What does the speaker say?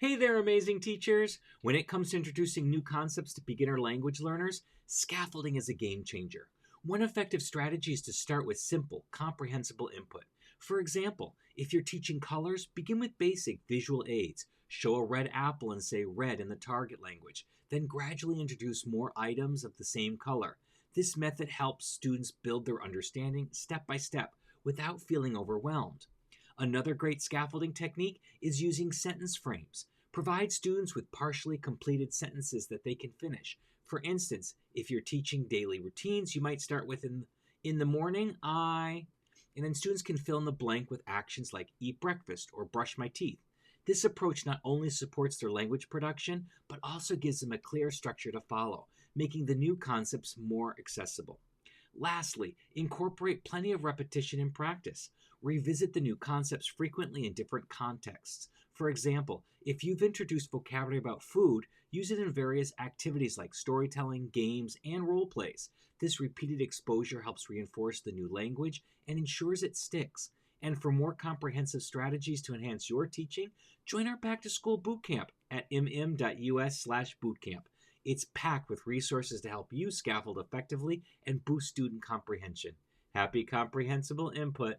Hey there, amazing teachers! When it comes to introducing new concepts to beginner language learners, scaffolding is a game changer. One effective strategy is to start with simple, comprehensible input. For example, if you're teaching colors, begin with basic visual aids. Show a red apple and say red in the target language. Then gradually introduce more items of the same color. This method helps students build their understanding step by step without feeling overwhelmed. Another great scaffolding technique is using sentence frames. Provide students with partially completed sentences that they can finish. For instance, if you're teaching daily routines, you might start with in the morning, and then students can fill in the blank with actions like eat breakfast or brush my teeth. This approach not only supports their language production, but also gives them a clear structure to follow, making the new concepts more accessible. Lastly, incorporate plenty of repetition and practice. Revisit the new concepts frequently in different contexts. For example, if you've introduced vocabulary about food, use it in various activities like storytelling, games, and role plays. This repeated exposure helps reinforce the new language and ensures it sticks. And for more comprehensive strategies to enhance your teaching, join our Back to School Bootcamp at mm.us/bootcamp. It's packed with resources to help you scaffold effectively and boost student comprehension. Happy comprehensible input!